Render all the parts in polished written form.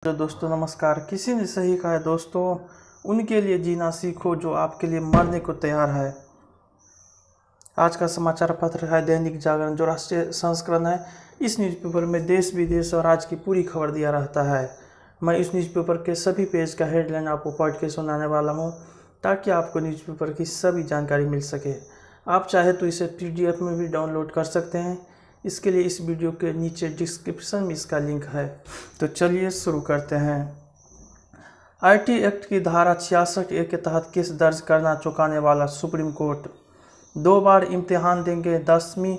तो दोस्तों नमस्कार। किसी ने सही कहा है दोस्तों, उनके लिए जीना सीखो जो आपके लिए मरने को तैयार है। आज का समाचार पत्र है दैनिक जागरण, जो राष्ट्रीय संस्करण है। इस न्यूज़पेपर में देश विदेश और आज की पूरी खबर दिया रहता है। मैं इस न्यूज़पेपर के सभी पेज का हेडलाइन आपको पढ़ के सुनाने वाला हूँ, ताकि आपको न्यूज़पेपर की सभी जानकारी मिल सके। आप चाहे तो इसे PDF में भी डाउनलोड कर सकते हैं। इसके लिए इस वीडियो के नीचे डिस्क्रिप्शन में इसका लिंक है। तो चलिए शुरू करते हैं। IT एक्ट की धारा 66A के तहत केस दर्ज करना चौंकाने वाला सुप्रीम कोर्ट। 2 बार इम्तिहान देंगे 10वीं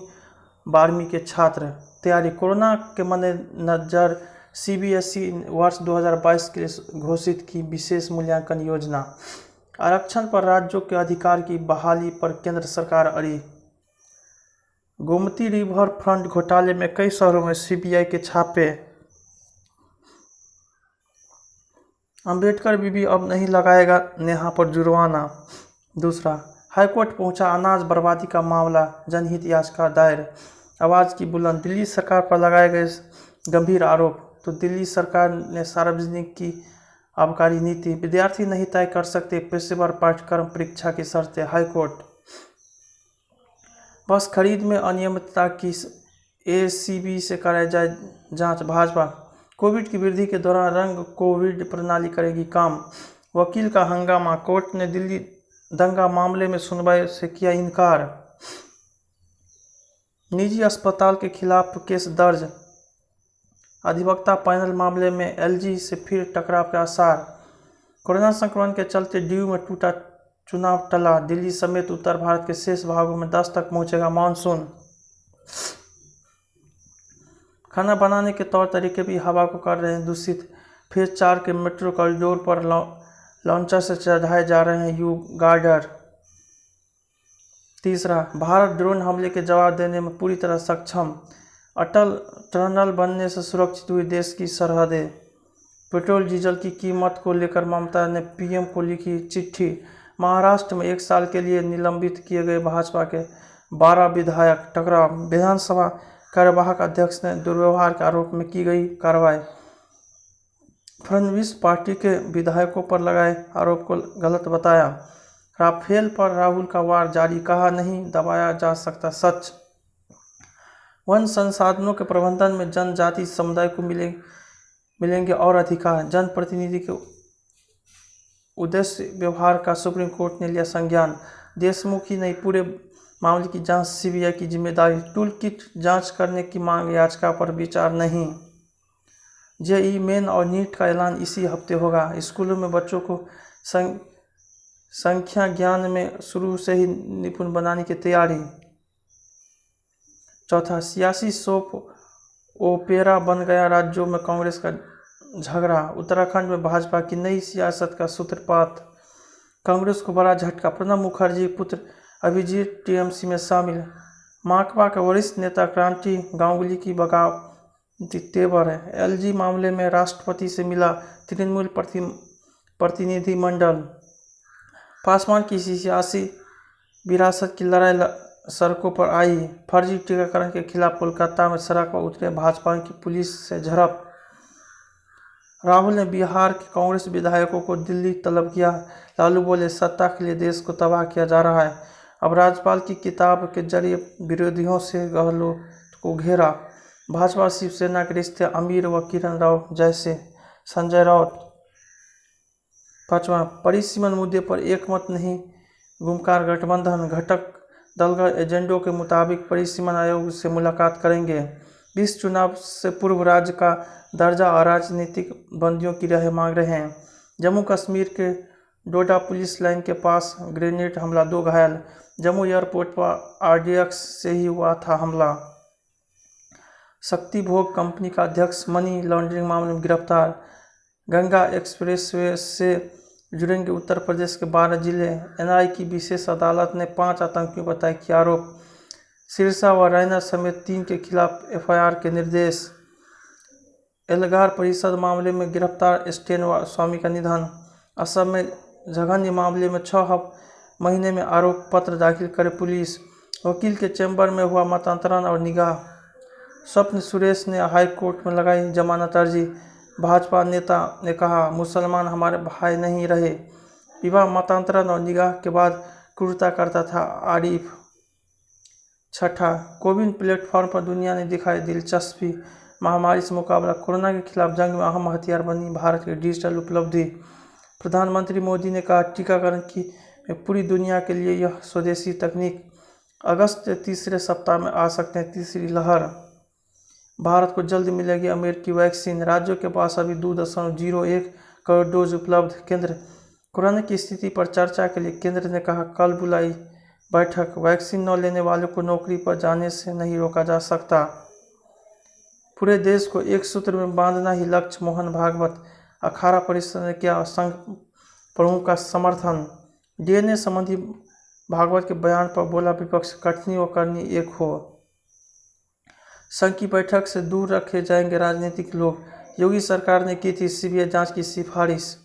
12वीं के छात्र। तैयारी। कोरोना के मद्देनजर CBSE वर्ष 2022 के लिए घोषित की विशेष मूल्यांकन योजना। आरक्षण पर राज्यों के अधिकार की बहाली पर केंद्र सरकार अड़ी। गोमती रिवर फ्रंट घोटाले में कई शहरों में CBI के छापे। अंबेडकर बीबी अब नहीं लगाएगा नेहा पर जुर्माना। दूसरा, हाईकोर्ट पहुंचा अनाज बर्बादी का मामला, जनहित याचिका दायर। आवाज़ की बुलंद। दिल्ली सरकार पर लगाए गए गंभीर आरोप। तो दिल्ली सरकार ने सार्वजनिक की आबकारी नीति। विद्यार्थी नहीं तय कर सकते पेशेवर पाठ्यक्रम परीक्षा की शर्तें, हाईकोर्ट। बस खरीद में अनियमितता की ACB से कराई जाए जांच, भाजपा। कोविड की वृद्धि के दौरान रंग कोविड प्रणाली करेगी काम। वकील का हंगामा। कोर्ट ने दिल्ली दंगा मामले में सुनवाई से किया इनकार। निजी अस्पताल के खिलाफ केस दर्ज। अधिवक्ता पैनल मामले में LG से फिर टकराव के आसार। कोरोना संक्रमण के चलते DU में टूटा चुनाव टला। दिल्ली समेत उत्तर भारत के शेष भागों में 10 तक पहुंचेगा मानसून। खाना बनाने के तौर तरीके भी हवा को कर रहे हैं दूषित। फेज 4 के मेट्रो कॉरिडोर पर लॉन्चर से चढ़ाए जा रहे हैं यू गार्डर। तीसरा, भारत ड्रोन हमले के जवाब देने में पूरी तरह सक्षम। अटल टनल बनने से सुरक्षित हुई देश की सरहदें। पेट्रोल डीजल की कीमत को लेकर ममता ने PM को लिखी चिट्ठी। महाराष्ट्र में 1 साल के लिए निलंबित किए गए भाजपा के 12 विधायक। टकराव। विधानसभा कार्यवाहक अध्यक्ष ने दुर्व्यवहार के आरोप में की गई कार्रवाई। फडणवीस पार्टी के विधायकों पर लगाए आरोप को गलत बताया। राफेल पर राहुल का वार जारी, कहा नहीं दबाया जा सकता सच। वन संसाधनों के प्रबंधन में जनजाति समुदाय को मिलेंगे और अधिकार। जनप्रतिनिधि के उद्देश्य व्यवहार का सुप्रीम कोर्ट ने लिया संज्ञान। देशमुख ही नहीं, पूरे मामले की जांच CBI की जिम्मेदारी। टूल किट जांच करने की मांग, याचिका पर विचार नहीं। JEE मेन और नीट का ऐलान इसी हफ्ते होगा। स्कूलों में बच्चों को संख्या ज्ञान में शुरू से ही निपुण बनाने की तैयारी। चौथा, सियासी सोप ओपेरा बन गया राज्यों में कांग्रेस का झगड़ा। उत्तराखंड में भाजपा की नई सियासत का सूत्रपात। कांग्रेस को बड़ा झटका, प्रणब मुखर्जी पुत्र अभिजीत TMC में शामिल। माकपा के वरिष्ठ नेता क्रांति गांगुली की बगावती तेवर है। LG मामले में राष्ट्रपति से मिला तृणमूल प्रतिनिधिमंडल। पासवान की सियासी विरासत की लड़ाई सड़कों पर आई। फर्जी टीकाकरण के खिलाफ कोलकाता में सड़क पर उतरे भाजपा की पुलिस से झड़प। राहुल ने बिहार के कांग्रेस विधायकों को दिल्ली तलब किया। लालू बोले, सत्ता के लिए देश को तबाह किया जा रहा है। अब राज्यपाल की किताब के जरिए विरोधियों से गहलोत को घेरा। भाजपा शिवसेना के रिश्ते अमीर व किरण राव जैसे, संजय राउत। पांचवा, परिसीमन मुद्दे पर एकमत नहीं, गुमकार गठबंधन। घटक दलगत एजेंडों के मुताबिक परिसीमन आयोग से मुलाकात करेंगे। 20 चुनाव से पूर्व राज्य का दर्जा और राजनीतिक बंदियों की राह मांग रहे हैं। जम्मू कश्मीर के डोडा पुलिस लाइन के पास ग्रेनेड हमला, 2 घायल। जम्मू एयरपोर्ट पर RDX से ही हुआ था हमला। शक्ति भोग कंपनी का अध्यक्ष मनी लॉन्ड्रिंग मामले में गिरफ्तार। गंगा एक्सप्रेसवे से जुड़ेंगे उत्तर प्रदेश के 12 जिले। NI की विशेष अदालत ने 5 आतंकियों पर तय किया आरोप। सिरसा व रैना समेत 3 के खिलाफ FIR के निर्देश। एल्गार परिषद मामले में गिरफ्तार स्टेन स्वामी का निधन। असम में जघन्य मामले में 6 महीने में आरोप पत्र दाखिल करे पुलिस। वकील के चैम्बर में हुआ मतांतरण और निगाह। स्वप्न सुरेश ने हाई कोर्ट में लगाई जमानत अर्जी। भाजपा नेता ने कहा, मुसलमान हमारे भाई नहीं रहे। विवाह, मतांतरण और निकाह के बाद क्रूरता करता था आरिफ। छठा, कोविन प्लेटफॉर्म पर दुनिया ने दिखाई दिलचस्पी। महामारी से मुकाबला, कोरोना के खिलाफ जंग में अहम हथियार बनी भारत की डिजिटल उपलब्धि। प्रधानमंत्री मोदी ने कहा, टीकाकरण की पूरी दुनिया के लिए यह स्वदेशी तकनीक। अगस्त के तीसरे सप्ताह में आ सकते हैं तीसरी लहर। भारत को जल्द मिलेगी अमेरिकी वैक्सीन। राज्यों के पास अभी 2.01 करोड़ डोज उपलब्ध। केंद्र, कोरोना की स्थिति पर चर्चा के लिए केंद्र ने कहा, कल बुलाई बैठक। वैक्सीन न लेने वालों को नौकरी पर जाने से नहीं रोका जा सकता। पूरे देश को एक सूत्र में बांधना ही लक्ष्य, मोहन भागवत। अखाड़ा परिषद ने किया संघ प्रमुख का समर्थन। डीएनए संबंधी भागवत के बयान पर बोला विपक्ष, कठिनी व करनी एक हो। संघ की बैठक से दूर रखे जाएंगे राजनीतिक लोग, योगी सरकार ने की थी सीबीआई जांच की सिफारिश।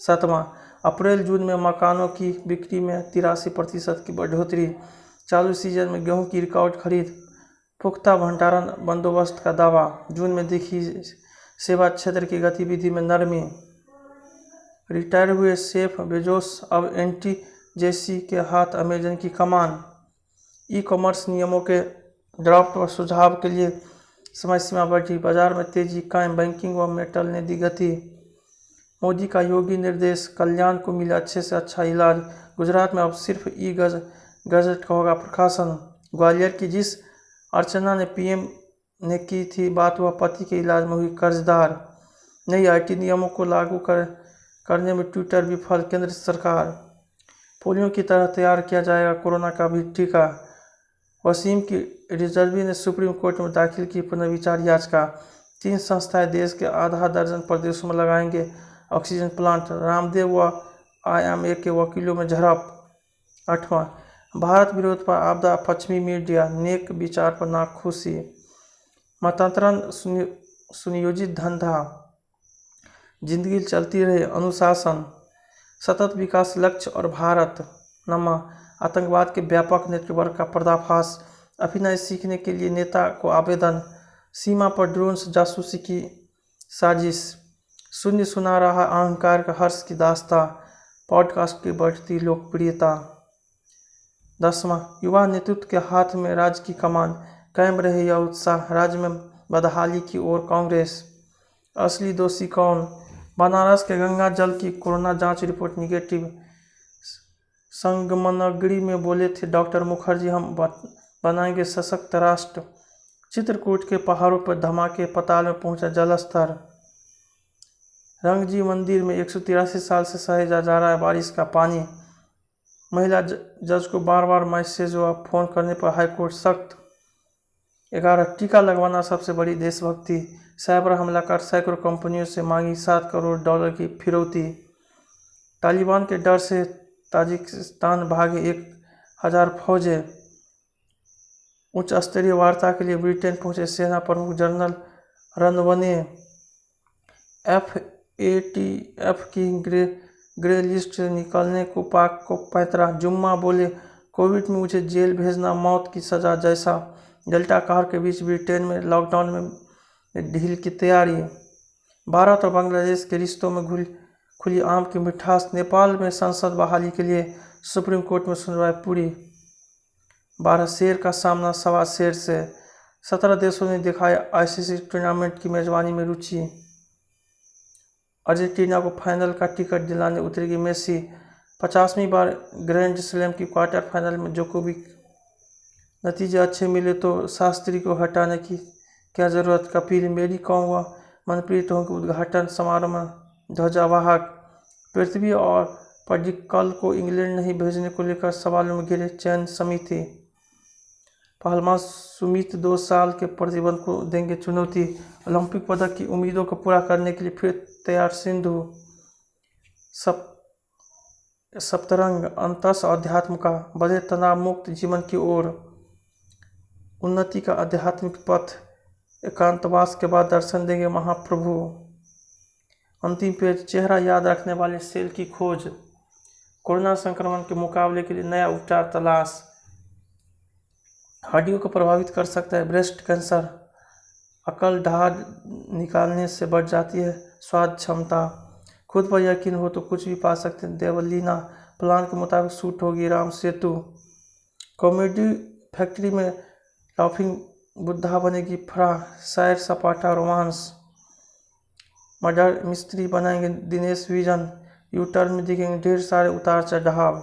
7वां, अप्रैल जून में मकानों की बिक्री में 83% की बढ़ोतरी। चालू सीजन में गेहूं की रिकॉर्ड खरीद। पुख्ता भंडारण बंदोबस्त का दावा। जून में दिखी सेवा क्षेत्र की गतिविधि में नरमी। रिटायर हुए शेफ बेजोस अब एनटीजेसी के हाथ अमेजन की कमान। ई कॉमर्स नियमों के ड्राफ्ट और सुझाव के लिए समय सीमा बढ़ी। बाजार में तेजी कायम, बैंकिंग व मेटल ने दी गति। मोदी का योगी निर्देश, कल्याण को मिले अच्छे से अच्छा इलाज। गुजरात में अब सिर्फ ई गजट का होगा प्रकाशन। ग्वालियर की जिस अर्चना ने पीएम ने की थी बात, वह पति के इलाज में हुई कर्जदार। नई आईटी नियमों को लागू करने में ट्विटर विफल। केंद्र सरकार, पोलियो की तरह तैयार किया जाएगा कोरोना का भी टीका। वसीम की रिजवी ने सुप्रीम कोर्ट में दाखिल की पुनर्विचार याचिका। 3 संस्थाएं देश के आधा दर्जन प्रदेशों में लगाएंगे ऑक्सीजन प्लांट। रामदेव व आईएमए के वकीलों में झड़प। 8वां, भारत विरोध पर आपदा, पश्चिमी मीडिया, नेक विचार पर नाखुशी। मतांतरण सुनियोजित धंधा, जिंदगी चलती रहे अनुशासन, सतत विकास लक्ष्य और भारत। 9वां, आतंकवाद के व्यापक नेटवर्क का पर्दाफाश, अभिनय सीखने के लिए नेता को आवेदन। सीमा पर ड्रोन से जासूसी की साजिश। शून्य सुना रहा अहंकार का हर्ष की दास्तां, पॉडकास्ट की बढ़ती लोकप्रियता। 10वां, युवा नेतृत्व के हाथ में राज्य की कमान, कायम रहे यह उत्साह। राज्य में बदहाली की ओर कांग्रेस। असली दोषी कौन? बनारस के गंगा जल की कोरोना जांच रिपोर्ट निगेटिव। संगमनगरी में बोले थे डॉक्टर मुखर्जी, हम बनाएंगे सशक्त राष्ट्र। चित्रकूट के पहाड़ों पर धमाके, पताल में पहुंचा जलस्तर। रंगजी मंदिर में 183 साल से सहे जा रहा है बारिश का पानी। महिला जज को बार बार मैसेज व फोन करने पर हाईकोर्ट सख्त। 11, टीका लगवाना सबसे बड़ी देशभक्ति। साइबर हमला कर सैकड़ों कंपनियों से मांगी $7 करोड़ की फिरौती। तालिबान के डर से ताजिकिस्तान भागे 1000 फौजें। उच्च स्तरीय वार्ता के लिए ब्रिटेन पहुंचे सेना प्रमुख जनरल रणवने। एफएटीएफ की ग्रे लिस्ट से निकलने को पाक को पैंतरा। जुम्मा बोले, कोविड में मुझे जेल भेजना मौत की सजा जैसा। डेल्टा कहर के बीच ब्रिटेन में लॉकडाउन में ढील की तैयारी। भारत और बांग्लादेश के रिश्तों में खुली आम की मिठास। नेपाल में संसद बहाली के लिए सुप्रीम कोर्ट में सुनवाई पूरी। 12, शेर का सामना सवा शेर से। 17 देशों ने दिखाया आईसीसी टूर्नामेंट की मेजबानी में रुचि। अर्जेंटीना को फाइनल का टिकट दिलाने उतरेगी मेसी। 50वीं बार ग्रैंड स्लैम की क्वार्टर फाइनल में जोकोविक। नतीजे अच्छे मिले तो शास्त्री को हटाने की क्या ज़रूरत? कपिल, मेरी कॉम व मनप्रीत होंगे उद्घाटन समारोह में ध्वजावाहक। पृथ्वी और पडिक्कल को इंग्लैंड नहीं भेजने को लेकर सवालों में घिरे चयन समिति। पहलवान सुमित 2 साल के प्रतिबंध को देंगे चुनौती। ओलंपिक पदक की उम्मीदों को पूरा करने के लिए फिर तैयार सिंधु। सप्तरंग, अंतस अध्यात्म का, बढ़े तनाव मुक्त जीवन की ओर। उन्नति का आध्यात्मिक पथ, एकांतवास के बाद दर्शन देंगे महाप्रभु। अंतिम पेज, चेहरा याद रखने वाले सेल की खोज। कोरोना संक्रमण के मुकाबले के लिए नया उपचार तलाश। हड्डियों को प्रभावित कर सकता है ब्रेस्ट कैंसर। अकल ढाह निकालने से बढ़ जाती है स्वाद क्षमता। खुद पर यकीन हो तो कुछ भी पा सकते हैं। देवलीना प्लान के मुताबिक शूट होगी राम सेतु। कॉमेडी फैक्ट्री में लाफिंग बुद्धा बनेगी फराह। सैर सपाटा रोमांस। मर्डर मिस्ट्री बनाएंगे दिनेश विजन। यू टर्न में दिखेंगे ढेर सारे उतार चढ़ाव।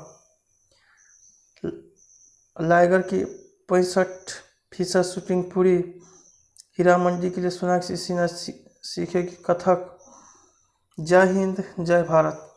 लाइगर की 65% शूटिंग पूरी। हीरा मंडी के लिए सोनाक्षी सिन्हा सीखेगी कथक। जय हिंद जय भारत।